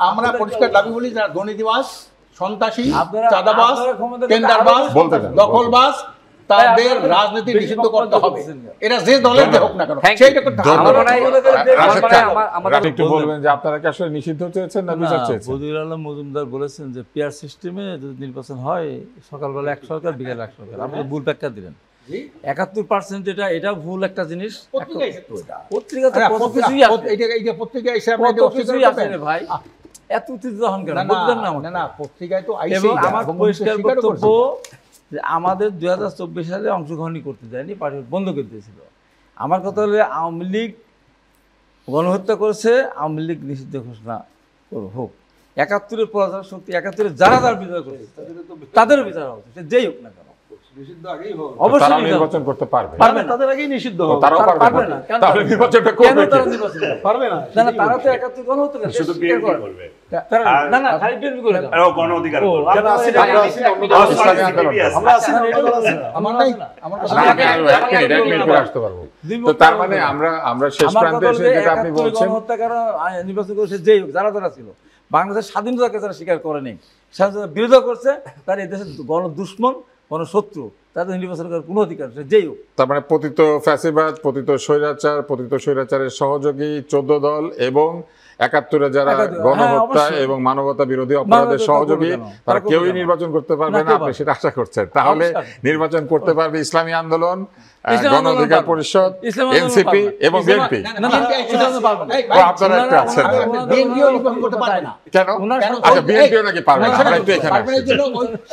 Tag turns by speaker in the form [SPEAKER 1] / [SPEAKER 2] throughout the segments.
[SPEAKER 1] আমরা পরিষ্কার দাবি বলি যারা দুর্নীতিবাজ, সন্ত্রাসী, চাঁদাবাজ, টেন্ডারবাজ, দখলবাজ, তাদের রাজনীতি নিষিদ্ধ করতে হবে। এটা যে দলের হোক না কেন সেইটা করতে হবে।
[SPEAKER 2] একটু বলবেন যে আপনারা কি আসলে নিষিদ্ধ চেয়েছেন না বিচার চেয়েছেন?
[SPEAKER 3] বদিউল আলম মজুমদার বলেছেন যে পিআর সিস্টেমে যদি নির্বাচন হয় সকালবেলা এক সরকার বিকেল এক সরকার, আপনি ভুল ব্যাখ্যা দিলেন। 71% এটা ভুল একটা জিনিস। ভাই এত উত্তেজিত কেন?
[SPEAKER 1] না পত্রিকায় তো
[SPEAKER 3] আমার পরিষ্কার বক্তব্য যে আমাদের 2024 সালে অংশগ্রহণই করতে যায়নি, পার্টি বন্ধ করে দিয়েছিল। আমার কথা হলো আওয়ামী লীগ গণহত্যা করেছে, আওয়ামী লীগ নিষিদ্ধ ঘোষণা হোক। 71-এর পরাজয় শক্তি, 71-এ যারা যার বিচার করেছে তাদেরও বিচার হবে, সে যেই হোক না কেন।
[SPEAKER 2] অবশ্যই নির্বাচন করতে পারবে,
[SPEAKER 1] তাদের আগেই নিষিদ্ধ হবে।
[SPEAKER 2] তারাও পারবে না, তাহলে নির্বাচনটা করবে কে?
[SPEAKER 1] পারবে না।
[SPEAKER 3] না তারা তো 71 গণহত্যা করে, শুধু বিএনপি করবে। না খালি বিএনপি করে না,
[SPEAKER 4] আরো গণ অধিকার করবে।
[SPEAKER 1] আমরা আছি
[SPEAKER 2] তার মানে আমরা শেষ প্রান্তে এসে যেটা আপনি বলছেন,
[SPEAKER 3] গণহত্যা কারণ নির্বাচন করেছে যেই হোক, যারা যারা ছিল বাংলাদেশের স্বাধীনতাকে যারা স্বীকার করেনি, স্বাধীনতা বিরোধিতা করছে, তার এই দেশের গণ দুশ্মন, গণশত্রু, তাদের নির্বাচন করার কোনো অধিকার যেই হোক।
[SPEAKER 2] তার মানে পতিত ফ্যাসিবাদ, পতিত স্বৈরাচারের সহযোগী 14 দল এবং 71-এ যারা গণহত্যা এবং মানবতা বিরোধী অপরাধের সহযোগী, তারা কেউই নির্বাচন করতে পারবে না, আপনি সেটা আশা করছেন। তাহলে নির্বাচন করতে পারবে ইসলামী আন্দোলন, গণ অধিকার পরিষদ, এনসিপি এবং বিএনপি। আপনারা একটা আছেন, কেন? আচ্ছা, বিএনপিও নাকি পারবে না? আমরা একটু এখানে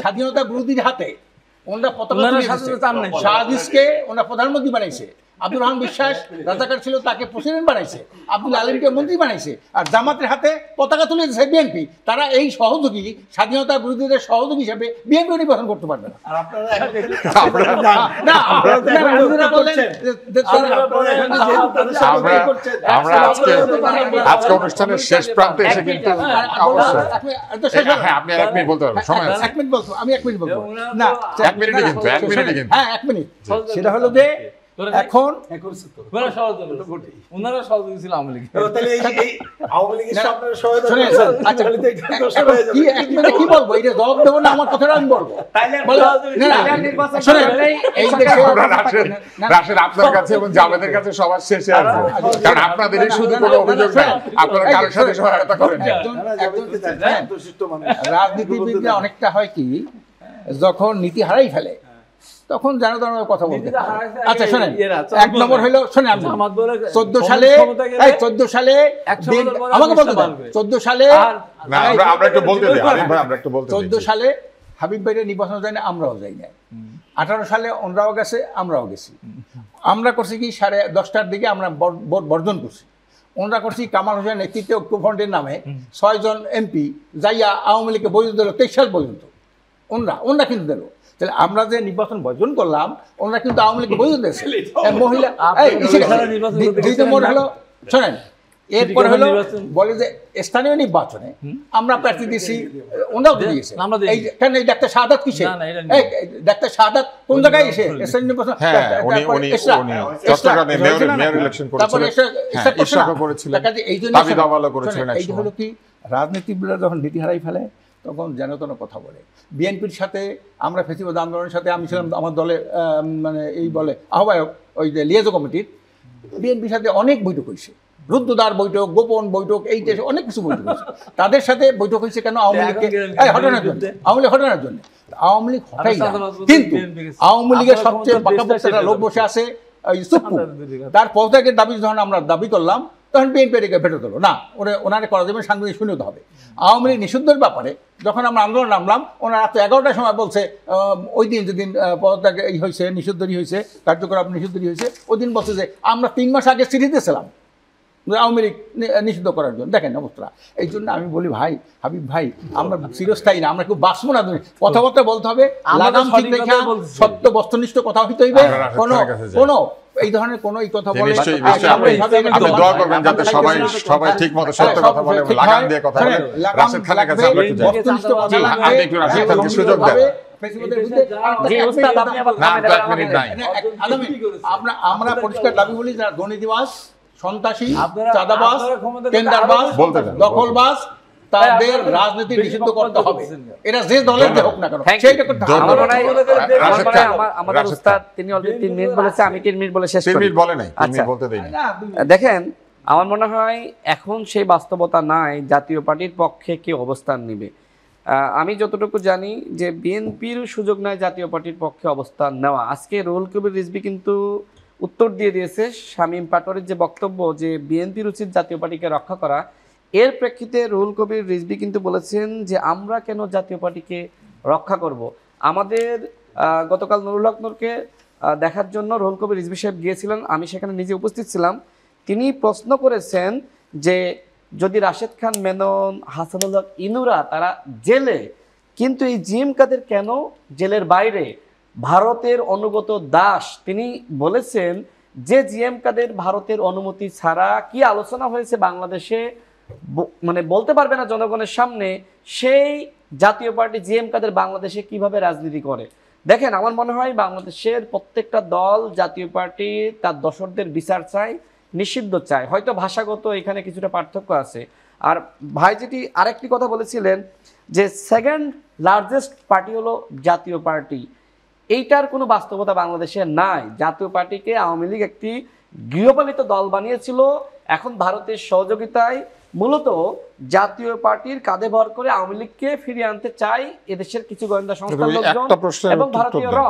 [SPEAKER 1] স্বাধীনতা বিরোধীর হাতে ওনারা পতাকা শাহজিজকে ওনারা প্রধানমন্ত্রী বানাইছে, আব্দুর রহমান বিশ্বাস রাজাকার ছিল, তাকে প্রেসিডেন্ট বানাইছে, আব্দুল আলিমকে মন্ত্রী বানাইছে, আর জামাতের হাতে পতাকা তুলে দিয়েছে বিএনপি। তারা এই সহযোগী, স্বাধীনতা বিরোধীদের সহযোগী হিসেবে বিএনপি নির্বাচন করতে পারবে না।
[SPEAKER 2] আমরা আজকে অনুষ্ঠানের শেষ প্রান্তে এসে কিন্তু আপনি 1 মিনিট বলতে পারবেন, সময় আছে।
[SPEAKER 1] 1 মিনিট বলবো, আমি 1 মিনিট বলবো না,
[SPEAKER 2] 1 মিনিটে কিন্তু 1 মিনিটে কিন্তু
[SPEAKER 1] হ্যাঁ 1 মিনিট। সেটা হলো যে এখন
[SPEAKER 3] ওনারা সহযোগী ছিল আওয়ামী লীগ,
[SPEAKER 1] কি বলবো? এটা জবাব দেবো না, আমার কথাটা আমি বলবো।
[SPEAKER 2] রাশেদ আপনার কাছে এবং জামাতের কাছে সবার শেষে আসবে, কারণ আপনাদেরই শুধু কোনো অভিযোগ নাই, আপনারা কারোর সাথে সহায়তা করেন।
[SPEAKER 1] রাজনীতিবিদরা অনেকটা হয় কি, যখন নীতি হারাই ফেলে তখন জানো ধরনের কথা বলতে। আচ্ছা শোনেন, 1 নম্বর হলো, শোনেন 14 সালে আমাকে বলতে দেন, 14 সালে
[SPEAKER 2] আমরা একটু বলতে দিই, আমরা একটু বলতে দিই।
[SPEAKER 1] 14 সালে হাবিব ভাইয়ের নির্বাচন যায় না, আমরাও যাই না। 18 সালে ওনরাও গেছে, আমরাও গেছি। আমরা করছি কি 10:30টার দিকে আমরা ভোট বর্জন করছি। ওনরা করছি কামাল হোসেন নেতৃত্বে ঐক্যফ্রন্টের নামে 6 জন এমপি যাইয়া আওয়ামী লীগকে বৈধ দিল 23 সাল পর্যন্ত। ওনরা কিন্তু দিল। তাহলে আমরা যে নির্বাচন বর্জন করলাম, ওনারা কিন্তু আওয়ামী লীগকে বৈধ দিয়েছে। মহিলা হলো, শোনেন, এরপরে হলো বলে যে স্থানীয় নির্বাচনে আমরা প্রার্থী দিয়েছি, ওনারাও দিয়েছে। কেন এই ডাক্তার শাহাদাত কিসে? ডাক্তার শাহাদাত কোন জায়গায় এসে স্থানীয় নির্বাচন? এই হলো কি, রাজনীতিবিদরা যখন নীতি হারাই ফেলে তখন যেন তেন কথা বলে। বিএনপির সাথে আমরা ফেসিবাদ আন্দোলনের সাথে, আমি ছিলাম আমার দলে মানে এই বলে আহ্বায়ক, ওই যে লিয়াজো কমিটির। বিএনপির সাথে অনেক বৈঠক হয়েছে, রুদ্ধদ্বার বৈঠক, গোপন বৈঠক, এই দেশে অনেক কিছু বৈঠক হয়েছে। তাদের সাথে বৈঠক হয়েছে কেন? আওয়ামী লীগকে হটানোর জন্য, হটানোর জন্য। আওয়ামী লীগ হটাই না, কিন্তু আওয়ামী লীগের সবচেয়ে পাকাপোক্ত লোক বসে আছে সুপ্পু। তার পদত্যাগের দাবি যখন আমরা দাবি করলাম, তখন বিএনপি এটাকে ভেটো দিল না, ওনারা করা যাবে, সাংবিধানিক শূন্যতা হবে। আওয়ামী লীগ নিষিদ্ধের ব্যাপারে যখন আমরা আন্দোলন নামলাম, ওনারা রাত 11টার সময় বলছে, ওই দিন যেদিন পদত্যাগ এই হয়েছে, নিষিদ্ধই হয়েছে, কার্যকলাপ নিষিদ্ধই হয়েছে, ওই দিন বলছে যে আমরা 3 মাস আগে চিঠি দিয়েছিলাম আওয়ামী লীগ নিষিদ্ধ করার জন্য। দেখেন অবস্থা। এই জন্য আমি বলি, ভাই হাবিব ভাই, আমরা চিরস্থায়ী না, আমরা খুব বাঁচবো না। কথাবার্তা বলতে হবে, লাগাম ঠিক রেখে সত্য বস্তুনিষ্ঠ কথা হইতে হইবে। কোনো এই ধরনের কোনো এই কথা বলে
[SPEAKER 2] আপনি দোয়া করবেন যাতে সবাই ঠিকমতো সত্য কথা বলে, লাগাম দিয়ে কথা বলে। রাশেদ খানের কাছে আমরা একটু বস্তুনিষ্ঠ কথা বলবো, আপনি একটু রাশেদ খানকে সুযোগ দেন। আমরা পরিষ্কার দাবি বলি, যারা দুর্নীতিবাজ,
[SPEAKER 1] সন্ত্রাসী,
[SPEAKER 3] আপনারা-
[SPEAKER 1] চাঁদাবাজ,
[SPEAKER 3] আপনারা ক্ষমতা করতে
[SPEAKER 1] টেন্ডারবাজ,
[SPEAKER 3] আরো
[SPEAKER 2] বলতে দেন,
[SPEAKER 1] দখলবাজ, তাদের
[SPEAKER 3] আপনারা
[SPEAKER 1] রাজনীতি
[SPEAKER 3] বেশি
[SPEAKER 1] নিষিদ্ধ
[SPEAKER 3] বক্তব্য
[SPEAKER 1] করতে হবে।
[SPEAKER 3] করছেন না।
[SPEAKER 1] এটা যে দলের যে হোক না কেন,
[SPEAKER 4] Thank you.
[SPEAKER 1] সেইটা করতে হবে।
[SPEAKER 4] আমার মনে হয়
[SPEAKER 2] রাশেদ
[SPEAKER 4] আমার মনে হয়
[SPEAKER 2] খান,
[SPEAKER 4] আমাদের
[SPEAKER 2] রাশেদ
[SPEAKER 4] উস্তাদ তিনি অলরেডি 3 মিনিট বলেছে, আমি 3 মিনিট বলে শেষ
[SPEAKER 2] 3
[SPEAKER 4] করি।
[SPEAKER 2] মিনিট বলে নাই, 3
[SPEAKER 4] আচ্ছা।
[SPEAKER 2] মিনিট বলতে দেয়নি।
[SPEAKER 1] না, দুই
[SPEAKER 4] দেখেন, আমার মনে হয় এখন সেই বাস্তবতা নাই জাতীয় পার্টির পক্ষে কি অবস্থান নেবে। আমি যতটুকু জানি যে বিএনপির সুযোগ নাই জাতীয় পার্টির পক্ষে অবস্থান নেওয়া। আজকে রুহুল কবির রিজভী কিন্তু উত্তর দিয়ে দিয়েছে শামীম পাটোয়ারির যে বক্তব্য যে বিএনপির উচিত জাতীয় পার্টিকে রক্ষা করা, এর প্রেক্ষিতে রুহুল কবির রিজভী কিন্তু বলেছেন যে আমরা কেন জাতীয় পার্টিকে রক্ষা করব। আমাদের গতকাল নুরুল হক নূরকে দেখার জন্য রুহুল কবির রিজভী সাহেব গিয়েছিলেন, আমি সেখানে নিজে উপস্থিত ছিলাম। তিনি প্রশ্ন করেছেন যে যদি রাশেদ খান মেনন, হাসানুল হক ইনুরা তারা জেলে, কিন্তু এই জিএম কাদের কেন জেলের বাইরে? ভারতের অনুগত দাস। তিনি বলেছেন যে জিএম কাদের ভারতের অনুমতি ছাড়া কি আলোচনা হয়েছে বাংলাদেশে মানে বলতে পারবে না জনগণের সামনে, সেই জাতীয় পার্টি জিএম কাদের বাংলাদেশে কিভাবে রাজনীতি করে। দেখেন, আমার মনে হয় বাংলাদেশের প্রত্যেকটা দল জাতীয় পার্টি তার দোসরদের বিচার চায়, নিষিদ্ধ চায়। হয়তো ভাষাগত এখানে কিছুটা পার্থক্য আছে। আর ভাই যেটি আরেকটি কথা বলেছিলেন যে সেকেন্ড লার্জেস্ট পার্টি হলো জাতীয় পার্টি, এইটার কোনো বাস্তবতা বাংলাদেশে নাই। জাতীয় পার্টিকে আওয়ামী লীগ একটি গৃহপালিত দল বানিয়েছিল। এখন ভারতের সহযোগিতায় মূলত জাতীয় পার্টির কাঁধে ভর করে আওয়ামী লীগকে ফিরিয়ে আনতে চায় এদেশের কিছু গোয়েন্দা সংস্থার
[SPEAKER 2] কিন্তু
[SPEAKER 4] লোকজন
[SPEAKER 2] একটা প্রশ্নের
[SPEAKER 4] এবং
[SPEAKER 2] উত্তর
[SPEAKER 4] ভারতীয়
[SPEAKER 2] দেন।
[SPEAKER 4] র।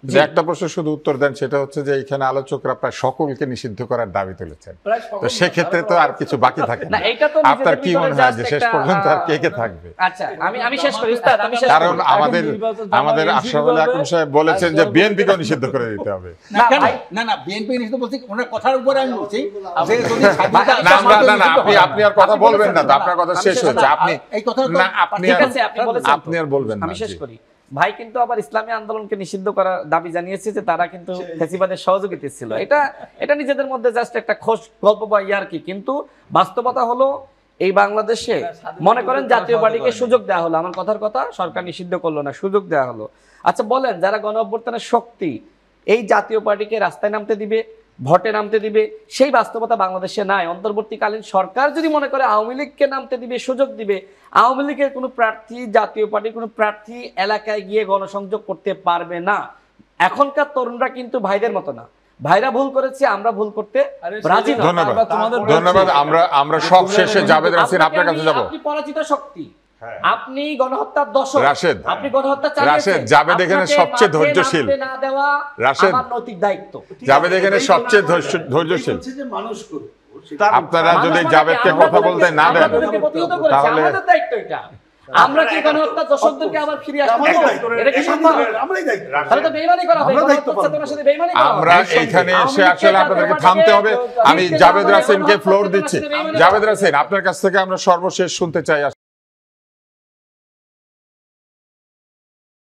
[SPEAKER 2] যে একটা প্রশ্নের শুধু উত্তর দেন, সেটা হচ্ছে যে এখানে আলোচকরা প্রায় সকলকে নিষিদ্ধ করার দাবি তুলেছেন,
[SPEAKER 3] প্রায় সকল
[SPEAKER 2] তো সেক্ষেত্রে তো আর কিছু বাকি থাকে
[SPEAKER 4] না,
[SPEAKER 2] না।
[SPEAKER 4] এইটা তো
[SPEAKER 2] আপনার
[SPEAKER 4] নিজেদের
[SPEAKER 2] কি
[SPEAKER 4] ভিতরে
[SPEAKER 2] মনে হয় যে
[SPEAKER 4] just
[SPEAKER 2] শেষ
[SPEAKER 4] একটা,
[SPEAKER 2] পর্যন্ত আর কে কে থাকবে?
[SPEAKER 4] আচ্ছা, আমি শেষ করি উস্তাদ, আমি শেষ
[SPEAKER 2] কারণ
[SPEAKER 4] করি।
[SPEAKER 2] আমাদের
[SPEAKER 3] নির্বাচন
[SPEAKER 2] আমাদের
[SPEAKER 3] জামায়াত
[SPEAKER 2] আশরাফুল
[SPEAKER 3] নিষিদ্ধ
[SPEAKER 2] হাকিম
[SPEAKER 3] হবে,
[SPEAKER 2] সাহেব বলেছেন
[SPEAKER 3] আর
[SPEAKER 2] যে
[SPEAKER 3] সর্বোচ্চ
[SPEAKER 2] বিএনপিকেও নিষিদ্ধ করে দিতে হবে।
[SPEAKER 1] না, কেন?
[SPEAKER 4] ভাই,
[SPEAKER 1] না, বিএনপি নিষিদ্ধ বলছি, ওনার কথার উপরে আমি বলছি যে যদি স্বাধীনতা
[SPEAKER 2] না আমরা
[SPEAKER 1] আসে,
[SPEAKER 2] না
[SPEAKER 1] নিষিদ্ধ হয়।
[SPEAKER 2] আপনি আর কথা
[SPEAKER 4] আপনি
[SPEAKER 2] বলবেন না তো,
[SPEAKER 4] বলেছেন,
[SPEAKER 2] আপনার কথা
[SPEAKER 4] আমি
[SPEAKER 2] শেষ
[SPEAKER 4] শেষ
[SPEAKER 2] হয়েছে।
[SPEAKER 4] না,
[SPEAKER 2] আপনি
[SPEAKER 1] এই কথা তো
[SPEAKER 2] না আপনি
[SPEAKER 4] ঠিক
[SPEAKER 2] আর
[SPEAKER 4] আছে, আপনি বলেছেন তো।
[SPEAKER 2] আপনি আর বলবেন না।
[SPEAKER 4] আমি শেষ
[SPEAKER 2] জি।
[SPEAKER 4] করি। ভাই কিন্তু আবার ইসলামী আন্দোলনকে নিষিদ্ধ করার দাবি জানিয়েছে যে তারা কিন্তু ফ্যাসিবাদের সহযোগিতা ছিল। এটা নিজেদের মধ্যে জাস্ট একটা খোশ গল্প বা ইয়ার্কি, কিন্তু বাস্তবতা হলো এই বাংলাদেশে মনে করেন জাতীয় পার্টিকে সুযোগ দেওয়া হলো, আমার কথার কথা, সরকার নিষিদ্ধ করলো না, সুযোগ দেওয়া হলো। আচ্ছা বলেন, যারা গণ অভ্যুত্থানের শক্তি এই জাতীয় পার্টিকে রাস্তায় নামতে দিবে, ভোটে নামতে দিবে, সেই বাস্তবতা বাংলাদেশে নাই। অন্তর্বর্তীকালীন সরকার যদি মনে করে আওয়ামী লীগকে নামতে দিবে, সুযোগ দিবে, আওয়ামী লীগের কোনো প্রার্থী, জাতীয় পার্টির কোনো প্রার্থী এলাকায় গিয়ে গণসংযোগ করতে পারবে না। এখনকার তরুণরা কিন্তু ভাইদের মতো না। ভাইরা ভুল করেছে, আমরা ভুল করতে রাজি নই।
[SPEAKER 2] ধন্যবাদ,
[SPEAKER 3] তোমাদের
[SPEAKER 2] ধন্যবাদ। আমরা সব শেষে জাভেদ রাসিন আপনার কাছে যাব।
[SPEAKER 4] আপনি পরাজিত শক্তি, আপনি গণহত্যার দশক,
[SPEAKER 2] রাশেদ,
[SPEAKER 4] আপনি গণহত্যা চালিয়েছেন।
[SPEAKER 2] রাশেদ, জাভেদ এখানে
[SPEAKER 4] আপনাকে
[SPEAKER 2] সবচেয়ে
[SPEAKER 4] মাঠে
[SPEAKER 2] ধৈর্যশীল।
[SPEAKER 4] নামতে না দেওয়া
[SPEAKER 2] রাশেদ,
[SPEAKER 4] আমার নৈতিক দায়িত্ব।
[SPEAKER 2] জাভেদ এখানে সবচেয়ে ধৈর্যশীল। আপনারা যদি জাভেদকে কথা বলতে না দেন তাহলে
[SPEAKER 4] আমাদের দায়িত্ব এটা। আমরা কি গণহত্যা দর্শকদেরকে আবার ফিরে আসতে দেব? এটা কি সম্ভব? তাহলে তো বেঈমানি করা হবে, গণহত্যার চেতনার সাথে বেঈমানি করা হবে।
[SPEAKER 2] আমরা এইখানে এসে আসলে আপনাদেরকে থামতে হবে। আমি জাভেদ রাসিনকে ফ্লোর দিচ্ছি। জাভেদ রাসিন, আপনার কাছ থেকে আমরা সর্বশেষ শুনতে চাই।